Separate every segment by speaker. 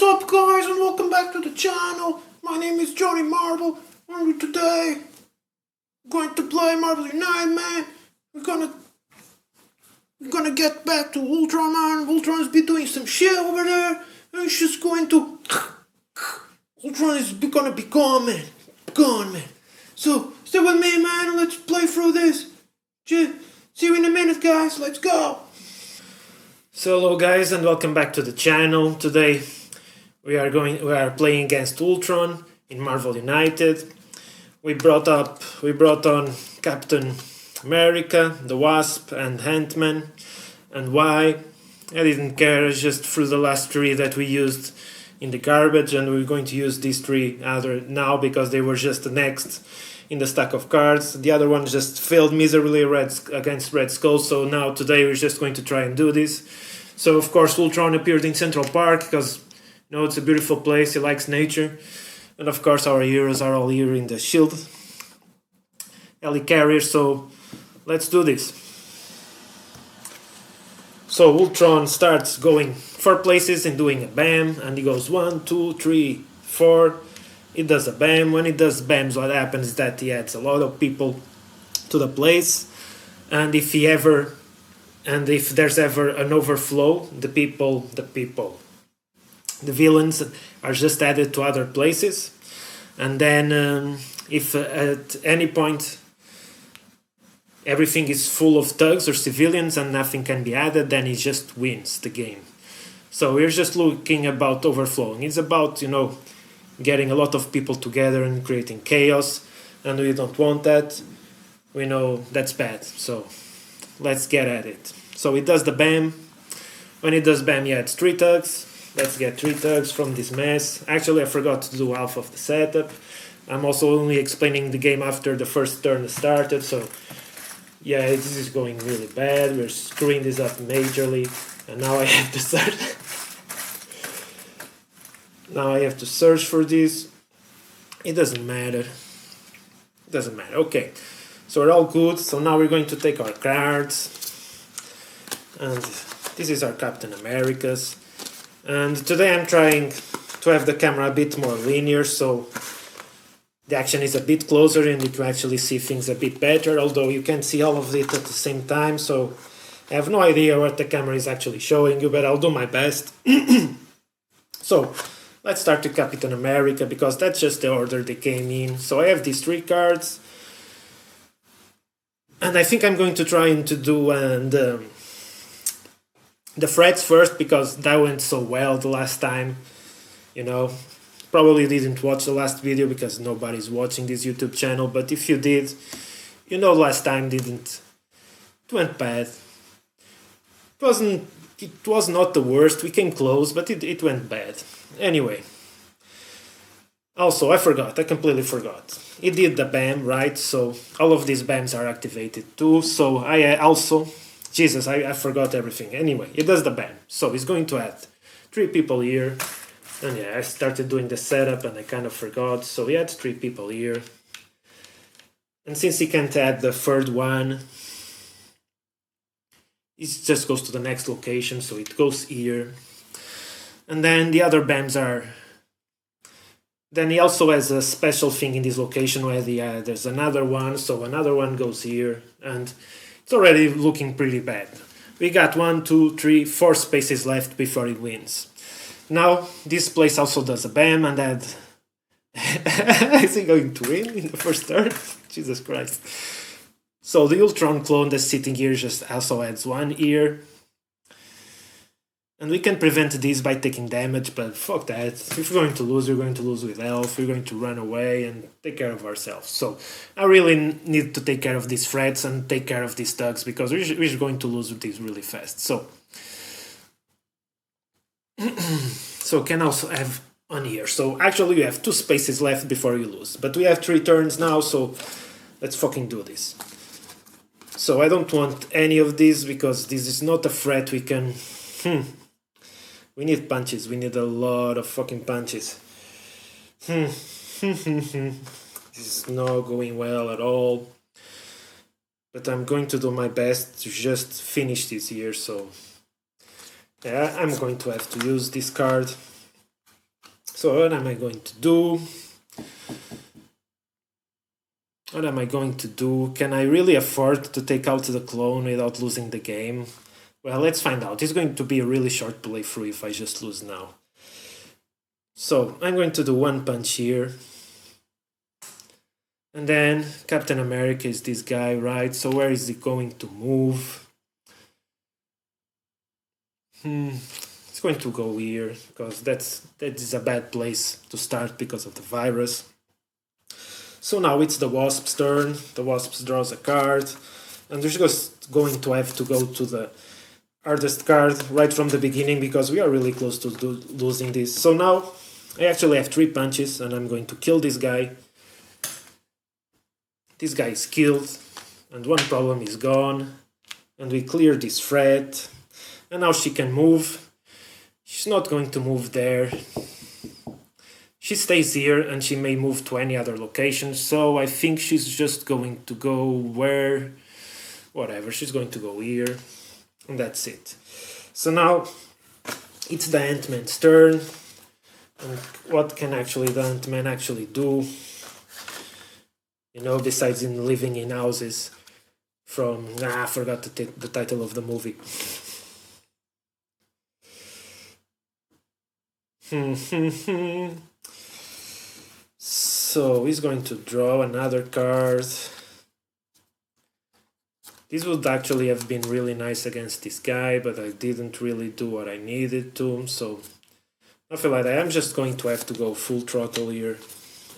Speaker 1: up, guys, and welcome back to the channel. My name is Johnny Marble, and today we're going to play Marvel United, man. We're gonna get back to Ultron, man. Ultron's been doing some shit over there, and he's just going to Ultron is gonna be gone, man. Gone, man. So stay with me, man, and let's play through this. See you in a minute, guys. Let's go. So hello, guys, and welcome back to the channel. Today we are playing against Ultron in Marvel United. We brought on Captain America, the Wasp, and Ant-Man. And why? I didn't care. I just threw the last three that we used in the garbage, and we're going to use these three now because they were just the next in the stack of cards. The other one just failed miserably against Red Skull, so now today we're just going to try and do this. So of course Ultron appeared in Central Park because it's a beautiful place, he likes nature. And of course our heroes are all here in the shield helicarrier, so let's do this. So Ultron starts going 4 places and doing a BAM, and he goes 1, 2, 3, 4. He does a BAM. When he does BAMs, what happens is that he adds a lot of people to the place, and if there's ever an overflow, the villains are just added to other places. And then if at any point everything is full of thugs or civilians and nothing can be added, then he just wins the game. So we're just looking about overflowing. It's about, getting a lot of people together and creating chaos, and we don't want that. We know that's bad, so let's get at it. So he does the BAM. When he does BAM, he adds 3 thugs. Let's get 3 thugs from this mess. Actually, I forgot to do half of the setup. I'm also only explaining the game after the first turn started, so yeah, this is going really bad. We're screwing this up majorly, and now I have to start. Now I have to search for this. It doesn't matter. Okay, so we're all good. So now we're going to take our cards, and this is our Captain America's. And today I'm trying to have the camera a bit more linear, so the action is a bit closer and you can actually see things a bit better, although you can't see all of it at the same time, so I have no idea what the camera is actually showing you, but I'll do my best. So let's start with Captain America, because that's just the order they came in. So I have these 3 cards, and I think I'm going to try to do the threats first, because that went so well the last time. Probably didn't watch the last video because nobody's watching this YouTube channel, but if you did, last time it went bad. It was not the worst, we came close, but it went bad. Anyway, also I completely forgot. He did the BAM, right? So all of these BAMs are activated too, so I also... Jesus, I forgot everything. Anyway, he does the BAM, so he's going to add 3 people here. And yeah, I started doing the setup and I kind of forgot, so he had 3 people here. And since he can't add the 3rd one, it just goes to the next location, so it goes here. And then the other BAMs are... Then he also has a special thing in this location where there's another one, so another one goes here, and it's already looking pretty bad. We got 1, 2, 3, 4 spaces left before he wins. Now, this place also does a BAM, and that... Is he going to win in the first turn? Jesus Christ. So the Ultron clone that's sitting here just also adds 1 here. And we can prevent this by taking damage, but fuck that. If we're going to lose, we're going to lose with health. We're going to run away and take care of ourselves. So I really need to take care of these threats and take care of these thugs, because we're going to lose with these really fast. So can also have on here. So actually you have 2 spaces left before you lose, but we have 3 turns now, so let's fucking do this. So I don't want any of this, because this is not a threat we can... We need punches. We need a lot of fucking punches. This is not going well at all. But I'm going to do my best to just finish this here, so... Yeah, I'm going to have to use this card. So what am I going to do? What am I going to do? Can I really afford to take out the clone without losing the game? Well, let's find out. It's going to be a really short playthrough if I just lose now. So I'm going to do one punch here. And then Captain America is this guy, right? So where is he going to move? It's going to go here, because that is a bad place to start because of the virus. So now it's the Wasp's turn. The Wasp draws a card, and we're just going to have to go to the hardest card right from the beginning because we are really close to losing this. So now I actually have 3 punches, and I'm going to kill this guy. This guy is killed, and one problem is gone, and we clear this threat, and now she can move. She's not going to move there. She stays here, and she may move to any other location, so I think she's just going to go where... whatever, she's going to go here, and that's it. So now it's the Ant-Man's turn, and what can actually the Ant-Man actually do? You know, besides in living in houses from... I forgot the title of the movie. So he's going to draw another card. This would actually have been really nice against this guy, but I didn't really do what I needed to, so I feel like I'm just going to have to go full throttle here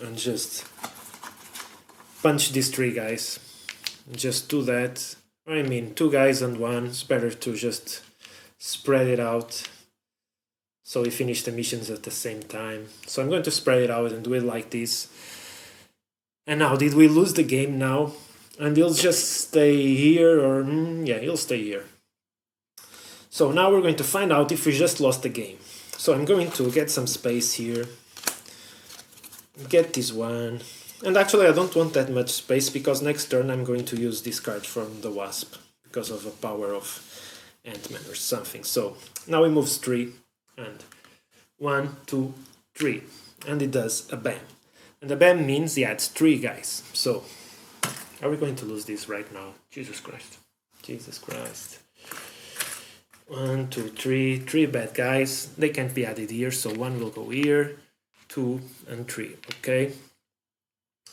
Speaker 1: and just punch these 3 guys. Just do that. I mean, 2 guys and 1. It's better to just spread it out so we finish the missions at the same time. So I'm going to spread it out and do it like this. And now, did we lose the game now? And he'll just stay here, or... yeah, he'll stay here. So now we're going to find out if we just lost the game. So I'm going to get some space here. Get this one. And actually I don't want that much space, because next turn I'm going to use this card from the Wasp, because of a power of Ant-Man or something. So now he moves 3, and 1, 2, 3. And it does a bam. And the bam means he adds 3 guys. So, are we going to lose this right now? Jesus Christ. Jesus Christ. 1, 2, 3. 3 bad guys. They can't be added here, so 1 will go here, 2, and 3. Okay?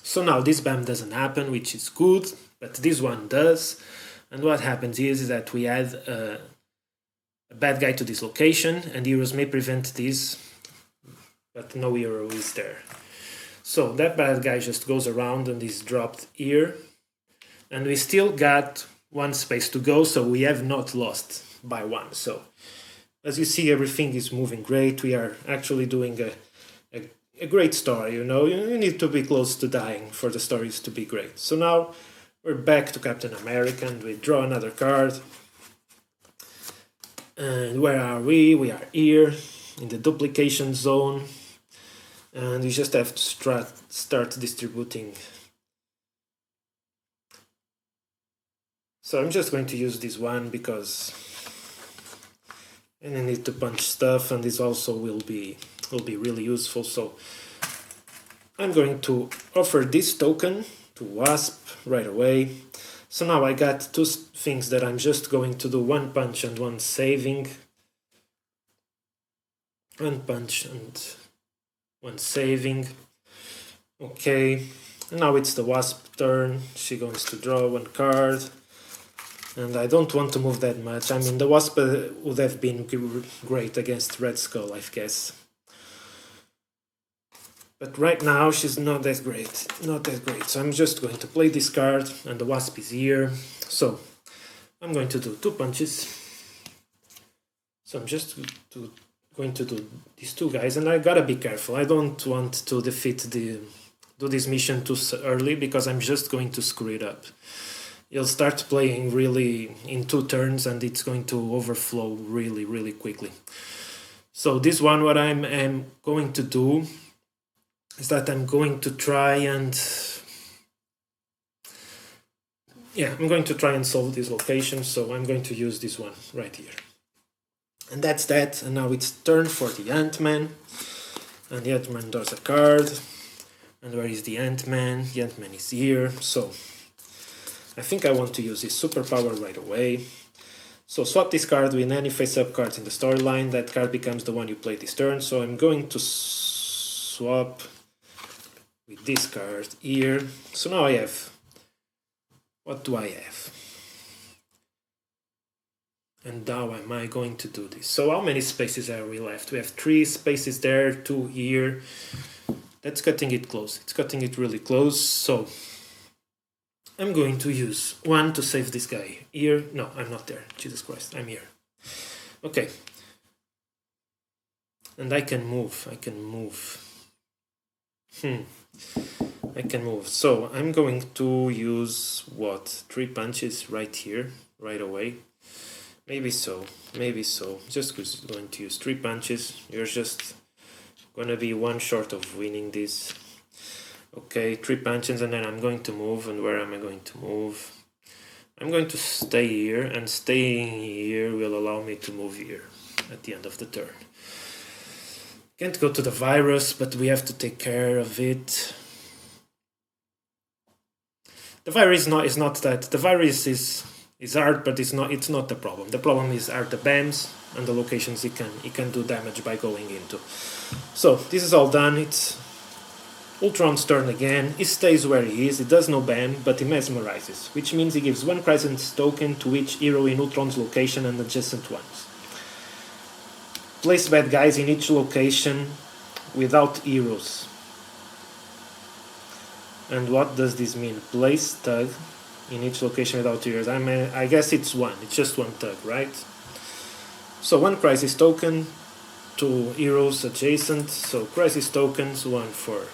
Speaker 1: So now this bam doesn't happen, which is good, but this one does. And what happens is that we add a bad guy to this location, and heroes may prevent this, but no hero is there. So that bad guy just goes around and is dropped here, and we still got 1 space to go, so we have not lost by 1. So as you see, everything is moving great. We are actually doing a great story, you know. You need to be close to dying for the stories to be great. So now we're back to Captain America, and we draw another card. And where are we? We are here in the duplication zone, and we just have to start distributing. So I'm just going to use this one because I need to punch stuff, and this also will be really useful. So I'm going to offer this token to Wasp right away. So now I got 2 things that I'm just going to do: 1 punch and 1 saving. 1 punch and 1 saving. Okay, and now it's the Wasp turn. She goes to draw 1 card. And I don't want to move that much. I mean, the Wasp would have been great against Red Skull, I guess. But right now, she's not that great. Not that great. So I'm just going to play this card, and the Wasp is here. So I'm going to do 2 punches. So I'm just going to do these 2 guys, and I gotta be careful. I don't want to do this mission too early, because I'm just going to screw it up. You'll start playing really in 2 turns, and it's going to overflow really, really quickly. So this one, what I'm going to do is that I'm going to try and... yeah, I'm going to try and solve this location, so I'm going to use this one right here. And that's that, and now it's turn for the Ant-Man. And the Ant-Man does a card. And where is the Ant-Man? The Ant-Man is here. So I think I want to use his superpower right away. So swap this card with any face-up cards in the storyline. That card becomes the one you play this turn. So I'm going to swap with this card here. So now I have... What do I have? And how am I going to do this? So how many spaces are we left? We have 3 spaces there, 2 here. That's cutting it close. It's cutting it really close. So I'm going to use 1 to save this guy here. No, I'm not there. Jesus Christ, I'm here. Okay. And I can move. I can move. I can move. So I'm going to use what? 3 punches right here, right away. Maybe so. Maybe so. Just going to use 3 punches. You're just gonna be 1 short of winning this. Okay, 3 punches, and then I'm going to move. And where am I going to move? I'm going to stay here, and staying here will allow me to move here at the end of the turn. Can't go to the virus, but we have to take care of it. The virus is not that. The virus is hard, but it's not the problem. The problem are the BAMs and the locations he can do damage by going into. So this is all done. It's Ultron's turn again. He stays where he is. He does no BAM, but he mesmerizes, which means he gives 1 crisis token to each hero in Ultron's location and adjacent ones. Place bad guys in each location without heroes. And what does this mean? Place tug in each location without heroes. I guess it's 1. It's just 1 tug, right? So 1 crisis token, 2 heroes adjacent. So crisis tokens, 1 for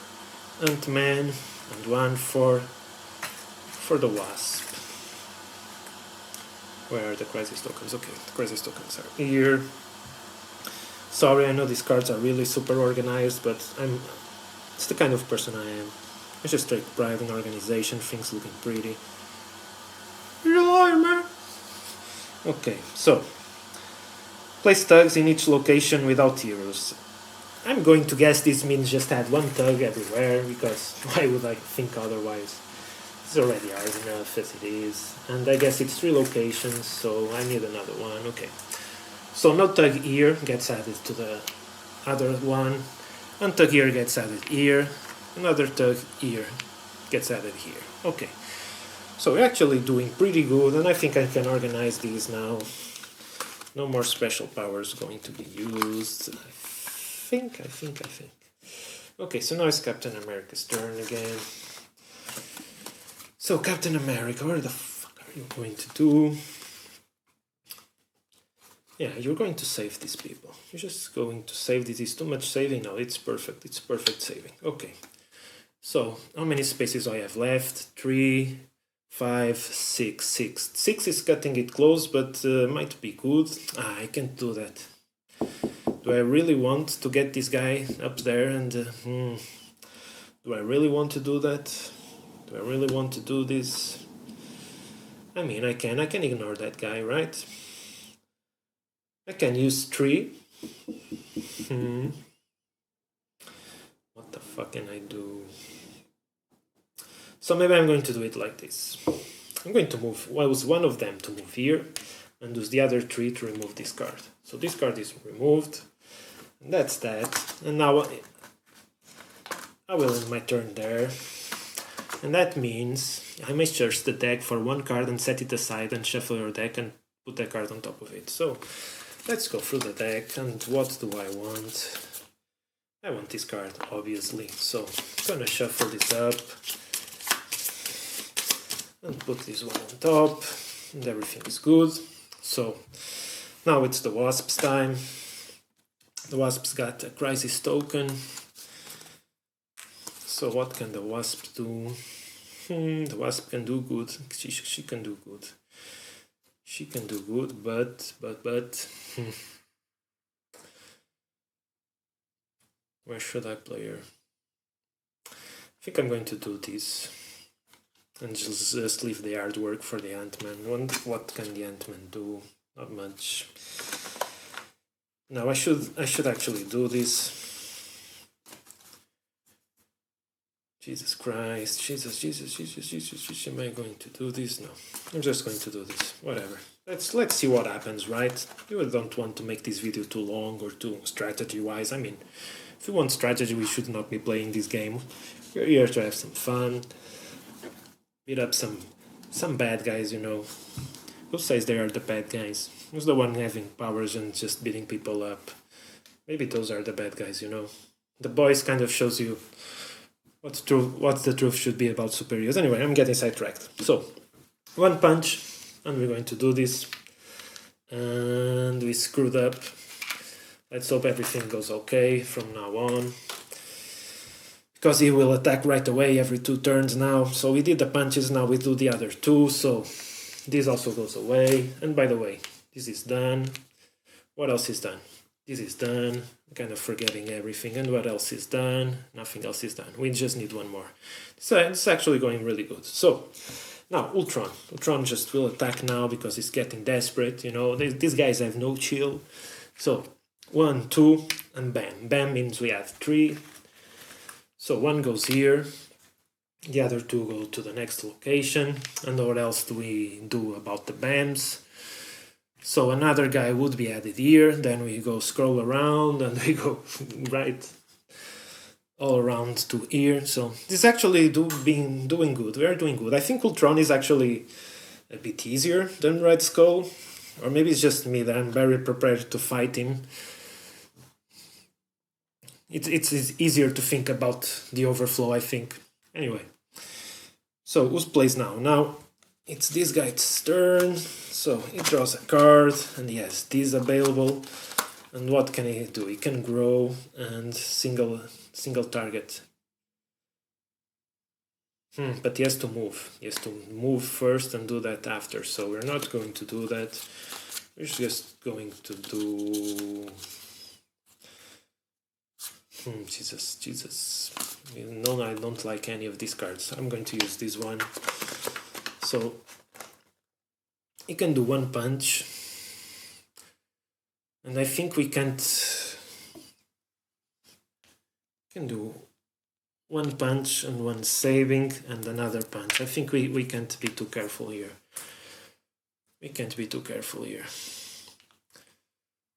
Speaker 1: Ant-Man and 1 for the Wasp. Where are the crisis tokens? Okay, the crisis tokens are here. Sorry, I know these cards are really super organized, but it's the kind of person I am. I just take pride in organization, things looking pretty. You're a liar, man. Okay, so place tugs in each location without heroes. I'm going to guess this means just add 1 tug everywhere, because why would I think otherwise? It's already hard enough as it is. And I guess it's 3 locations, so I need another one. Okay. So no tug here gets added to the other one. And tug here gets added here. Another tug here gets added here. Okay. So we're actually doing pretty good, and I think I can organize these now. No more special powers going to be used. I think. Okay, so now it's Captain America's turn again. So Captain America, what the fuck are you going to do? Yeah, you're going to save these people. You're just going to save this. Is too much saving? No, it's perfect. It's perfect saving. Okay. So, how many spaces do I have left? 3, 5, 6, 6. 6 is cutting it close, but might be good. I can't do that. Do I really want to get this guy up there? And do I really want to do that? Do I really want to do this? I mean, I can ignore that guy, right? I can use 3. What the fuck can I do? So maybe I'm going to do it like this. I'm going to use 1 of them to move here, and use the other 3 to remove this card. So this card is removed. And that's that. And now I will end my turn there. And that means I may search the deck for 1 card and set it aside and shuffle your deck and put that card on top of it. So let's go through the deck, and what do I want? I want this card, obviously. So I'm gonna shuffle this up and put this one on top, and everything is good. So now it's the Wasp's time. The Wasp's got a crisis token. So what can the Wasp do? The Wasp can do good. She can do good. She can do good, but where should I play her? I think I'm going to do this and just leave the hard work for the Ant-Man. What can the Ant-Man do? Not much. No, I should actually do this. Jesus Christ, Jesus, am I going to do this? No, I'm just going to do this, whatever. Let's see what happens, right? You don't want to make this video too long or too strategy-wise. I mean, if you want strategy, we should not be playing this game. We're here to have some fun, beat up some bad guys, you know. Who says they are the bad guys? Who's the one having powers and just beating people up? Maybe those are the bad guys, you know. The boys kind of shows you what the truth should be about superheroes. Anyway, I'm getting sidetracked. So, one punch, and we're going to do this. And we screwed up. Let's hope everything goes okay from now on. Because he will attack right away every 2 turns now. So we did the punches, now we do the other 2. So this also goes away. And by the way, this is done. What else is done? This is done. I'm kind of forgetting everything. And what else is done? Nothing else is done. We just need one more. So it's actually going really good. So now Ultron. Ultron just will attack now because he's getting desperate. You know, these guys have no chill. So 1, 2, and bam. Bam means we have 3. So 1 goes here. The other 2 go to the next location. And what else do we do about the BAMs? So another guy would be added here, then we go scroll around and we go right all around to here. So this actually doing good. We are doing good. I think Ultron is actually a bit easier than Red Skull, or maybe it's just me that I'm very prepared to fight him. It's easier to think about the overflow, I think. Anyway, so who's plays now? Now it's this guy's turn. So he draws a card and he has this available. And what can he do? He can grow and single target. But he has to move. He has to move first and do that after. So we're not going to do that. We're just going to do... Jesus. No, I don't like any of these cards. I'm going to use this one. So he can do 1 punch. And I think we can do 1 punch and 1 saving and another punch. I think we can't be too careful here. We can't be too careful here.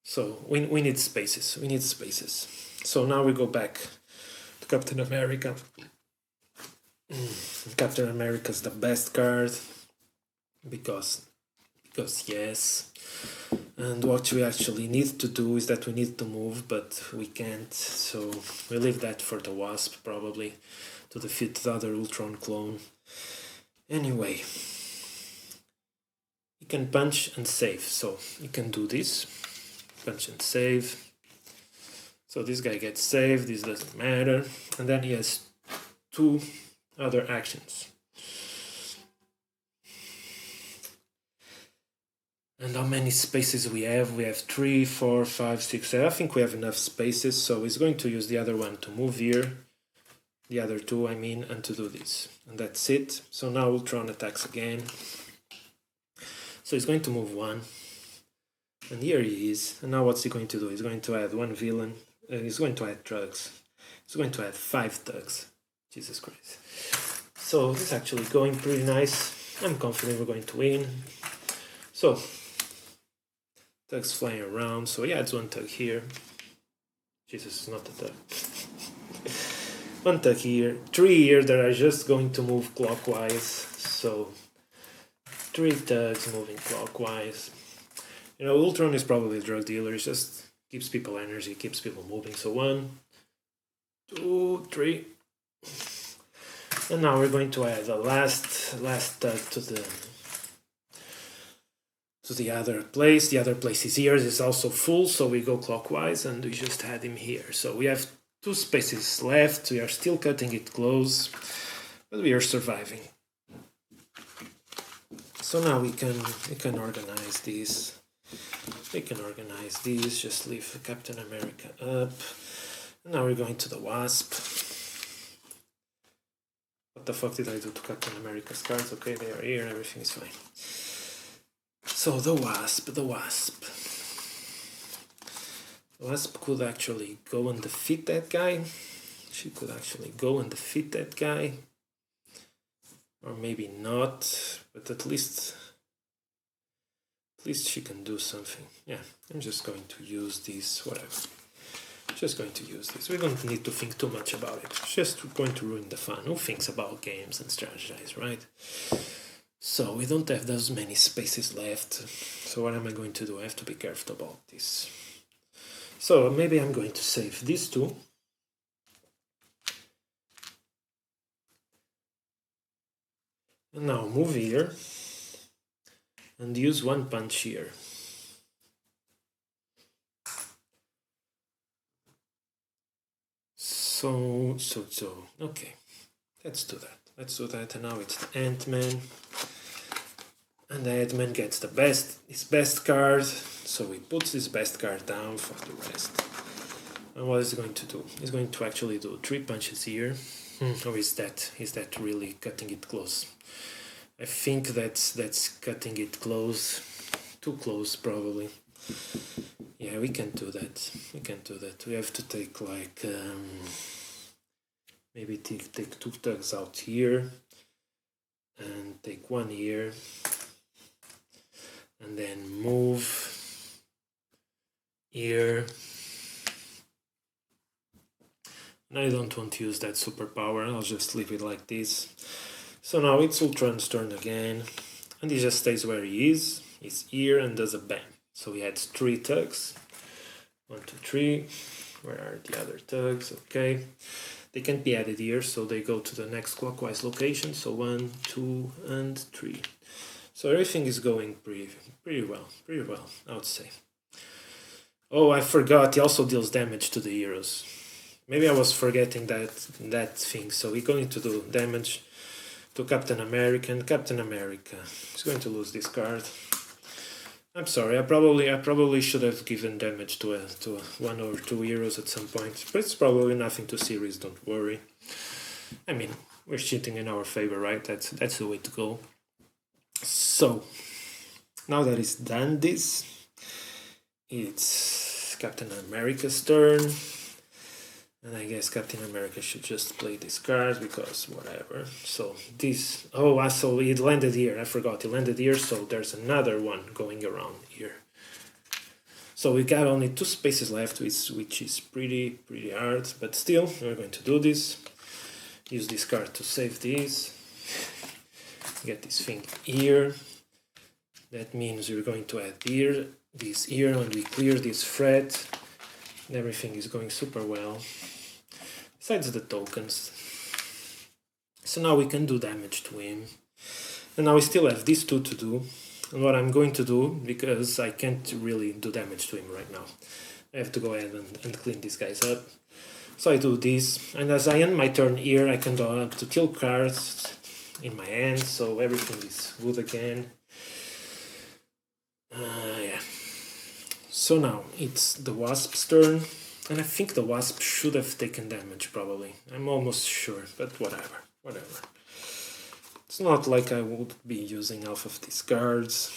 Speaker 1: So we need spaces. We need spaces. So now we go back to Captain America. Captain America's the best card because yes. And what we actually need to do is that we need to move, but we can't. So we leave that for the Wasp probably to defeat the other Ultron clone. Anyway, he can punch and save. So he can do this, punch and save. So this guy gets saved, this doesn't matter. And then he has 2 other actions. And how many spaces we have? We have 3, 4, 5, 6, 7. I think we have enough spaces. So he's going to use the other one to move here. The other 2, I mean, and to do this. And that's it. So now Ultron attacks again. So he's going to move 1. And here he is. And now what's he going to do? He's going to add 1 villain. He's going to add thugs. He's going to add 5 thugs. Jesus Christ. So this is actually going pretty nice. I'm confident we're going to win. So, thugs flying around. So he adds 1 thug here. Jesus, it's not a thug. 1 thug here. 3 here that are just going to move clockwise. So 3 thugs moving clockwise. You know, Ultron is probably a drug dealer. He just keeps people energy, keeps people moving. So 1, 2, 3. And now we're going to add the last thug to the other place. The other place is here. It's also full, so we go clockwise and we just add him here. So we have 2 spaces left. We are still cutting it close, but we are surviving. So now we can organize these. We can organize these. Just leave Captain America up. And now we're going to the Wasp. What the fuck did I do to Captain America's cards? Okay, they are here. Everything is fine. So the Wasp. The Wasp could actually go and defeat that guy.
Speaker 2: she could actually go and defeat that guy. Or maybe not, but at least she can do something. Yeah, I'm just going to use this, whatever. Just going to use this. We don't need to think too much about it. It's just going to ruin the fun. Who thinks about games and strategize, right? So we don't have those many spaces left. So what am I going to do? I have to be careful about this. So maybe I'm going to save these two. And now move here and use one punch here. So, okay, let's do that, and now it's the Ant-Man, and the Ant-Man gets his best card, so he puts his best card down for the rest. And what is he going to do? He's going to actually do 3 punches here, or is that really cutting it close? I think that's cutting it close, too close probably. Yeah, we can do that. We have to take like maybe take 2 tugs out here and take 1 here and then move here. And I don't want to use that superpower, I'll just leave it like this. So now it's Ultron's turn again, and he just stays where he is. He's here and does a bang. So he had 3 tugs. 1, 2, 3. Where are the other tugs? Okay. They can't be added here, so they go to the next clockwise location. So 1, 2, and 3. So everything is going pretty well, I would say. Oh, I forgot, he also deals damage to the heroes. Maybe I was forgetting that thing. So we're going to do damage to Captain America, and Captain America is going to lose this card. I'm sorry, I probably should have given damage to 1 or 2 heroes at some point, but it's probably nothing too serious, don't worry. I mean, we're cheating in our favor, right? That's the way to go. So, now that it's done this, it's Captain America's turn. And I guess Captain America should just play this card, because whatever. So this... Oh, so it landed here. I forgot. It landed here, so there's another one going around here. So we got only 2 spaces left, which is pretty hard. But still, we're going to do this. Use this card to save this. Get this thing here. That means we're going to add here, this here, and we clear this threat. Everything is going super well, besides the tokens. So now we can do damage to him. And now we still have these 2 to do. And what I'm going to do, because I can't really do damage to him right now, I have to go ahead and clean these guys up. So I do this, and as I end my turn here, I can go up to kill cards in my hand, so everything is good again. Yeah. So now it's the Wasp's turn, and I think the Wasp should have taken damage probably. I'm almost sure, but whatever. It's not like I would be using half of these cards.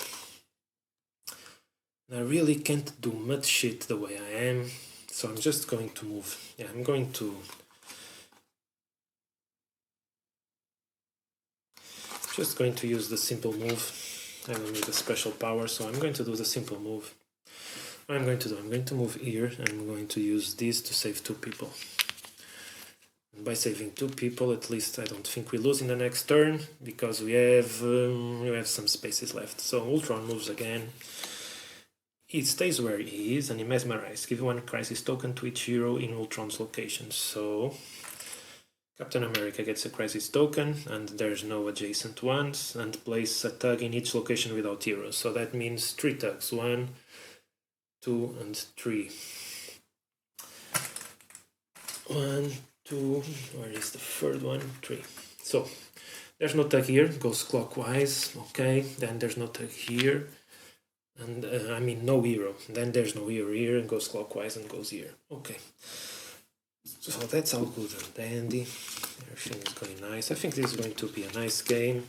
Speaker 2: I really can't do much shit the way I am, so I'm just going to move. Yeah, I'm going to... just going to use the simple move. I don't need a special power, so I'm going to do the simple move. What I'm going to move here, and I'm going to use this to save 2 people. And by saving 2 people, at least I don't think we lose in the next turn, because we have some spaces left. So Ultron moves again. He stays where he is, and he mesmerizes. Give 1 crisis token to each hero in Ultron's location. So Captain America gets a crisis token, and there's no adjacent ones, and place a tug in each location without heroes. So that means 3 tugs. 1, 2, and 3. 1, 2, where is the third one? 3. So there's no tug here, goes clockwise. Okay, then there's no tug here, and I mean no hero. Then there's no hero here, and goes clockwise and goes here. Okay, so that's all good and dandy. Everything is going nice. I think this is going to be a nice game.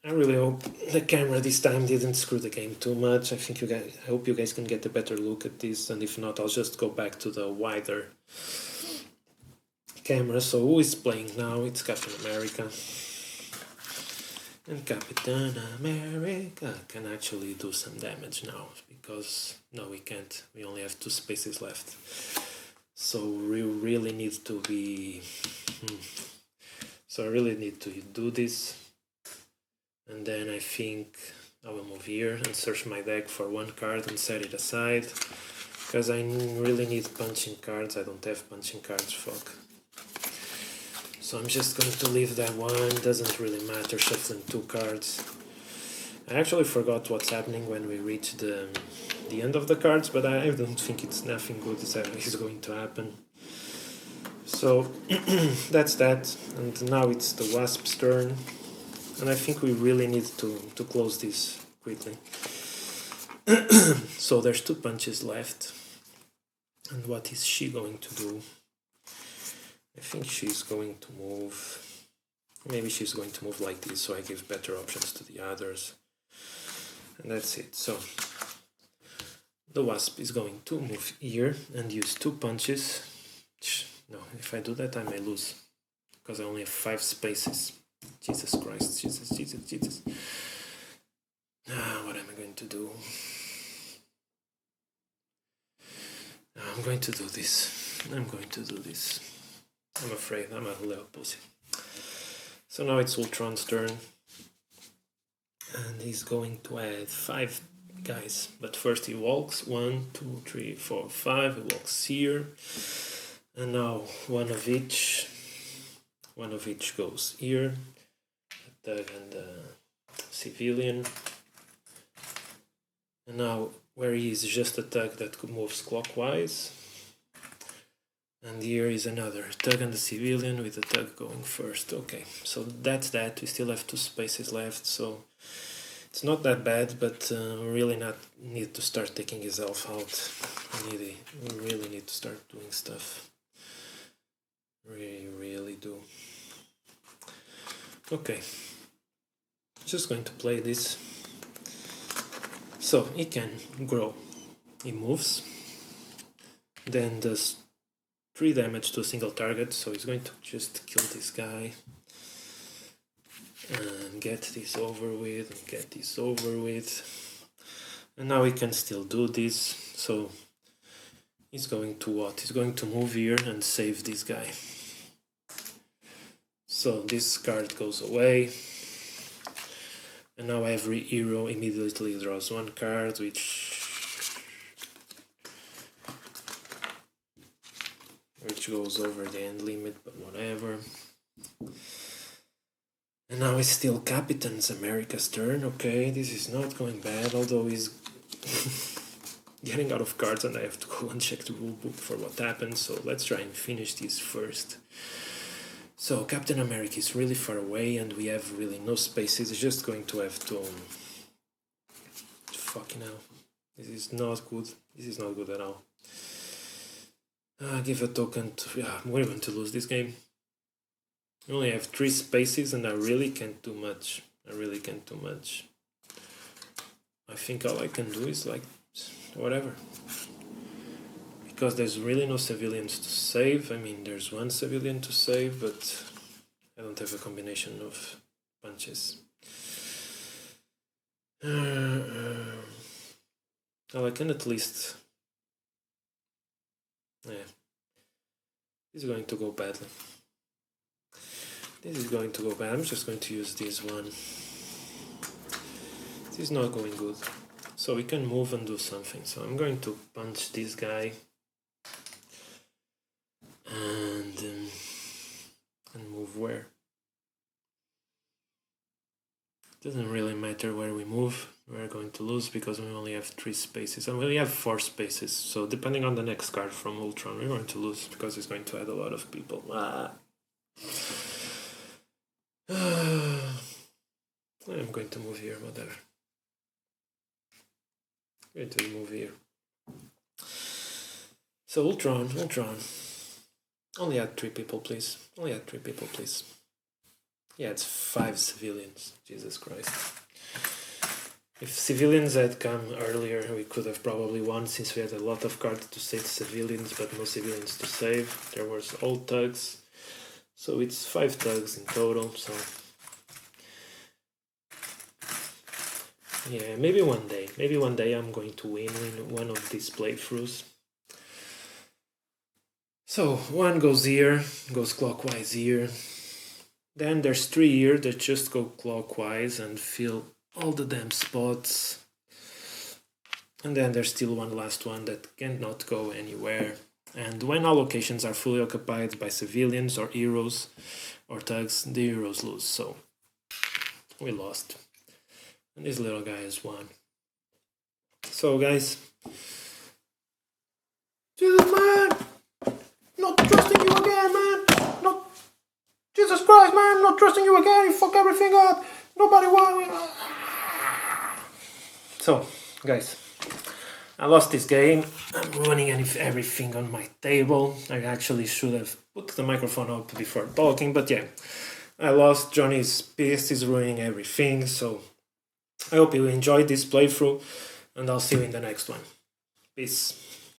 Speaker 2: I really hope the camera this time didn't screw the game too much. I hope you guys can get a better look at this, and if not, I'll just go back to the wider camera. So who is playing now? It's Captain America. And Captain America can actually do some damage now, because no, we can't. We only have 2 spaces left. So we really need to be... So I really need to do this. And then I think I will move here and search my deck for 1 card and set it aside. Because I really need punching cards. I don't have punching cards, fuck. So I'm just going to leave that one. Doesn't really matter shuffling 2 cards. I actually forgot what's happening when we reach the end of the cards, but I don't think it's nothing good is going to happen. So that's that, and now it's the Wasp's turn, and I think we really need to close this quickly. So there's 2 punches left, and what is she going to do? I think she's going to move, maybe she's going to move like this, so I give better options to the others, and that's it. So the Wasp is going to move here and use 2 punches. No, if I do that I may lose, because I only have 5 spaces. Jesus Christ, Jesus. What am I going to do? I'm going to do this. I'm afraid I'm a little pussy. So now it's Ultron's turn, and he's going to add 5 guys, but first he walks 1, 2, 3, 4, 5. He walks here, and now one of each goes here, the thug and the civilian. And now where he is just a thug that moves clockwise, and here is another thug and the civilian with the thug going first. Okay, so that's that. We still have 2 spaces left, so it's not that bad, but we really need to start taking his health out. We really need to start doing stuff. Really do. Okay, just going to play this. So he can grow. He moves, then does 3 damage to a single target, so he's going to just kill this guy and get this over with, and now he can still do this. So he's going to what? He's going to move here and save this guy. So this card goes away, and now every hero immediately draws 1 card, which goes over the end limit, but whatever. And now it's still Captain America's turn. Okay, this is not going bad, although he's getting out of cards and I have to go and check the rulebook for what happened, so let's try and finish this first. So Captain America is really far away and we have really no spaces. It's just going to have to... Fucking hell. This is not good. This is not good at all. Give a token to... Yeah, we're going to lose this game. I only have 3 spaces and I really can't do much. I think all I can do is like... whatever. Because there's really no civilians to save. I mean, there's 1 civilian to save, but I don't have a combination of punches. Well, I can at least... Yeah. This is going to go badly. I'm just going to use this one. This is not going good. So we can move and do something. So I'm going to punch this guy. And move where? Doesn't really matter where we move. We're going to lose because we only have 3 spaces. And we only have 4 spaces. So depending on the next card from Ultron, we're going to lose because he's going to add a lot of people. I'm going to move here, whatever. I'm going to move here. So Ultron. Only add 3 people, please. Yeah, it's 5 civilians. Jesus Christ. If civilians had come earlier, we could have probably won, since we had a lot of cards to save civilians, but no civilians to save. There was all thugs. So it's 5 tugs in total, so yeah, maybe one day I'm going to win one of these playthroughs. So one goes here, goes clockwise here. Then there's 3 here that just go clockwise and fill all the damn spots. And then there's still one last one that cannot go anywhere. And when all locations are fully occupied by civilians or heroes or thugs, the heroes lose. So we lost. And this little guy has won. So guys,
Speaker 1: Jesus, man! Not trusting you again, man! Not... Jesus Christ, man! Not trusting you again! You fuck everything up! Nobody wants...
Speaker 2: So, guys, I lost this game. I'm ruining everything on my table. I actually should have put the microphone up before talking, but yeah. I lost. Johnny's pissed. He's ruining everything, so I hope you enjoyed this playthrough, and I'll see you in the next one. Peace.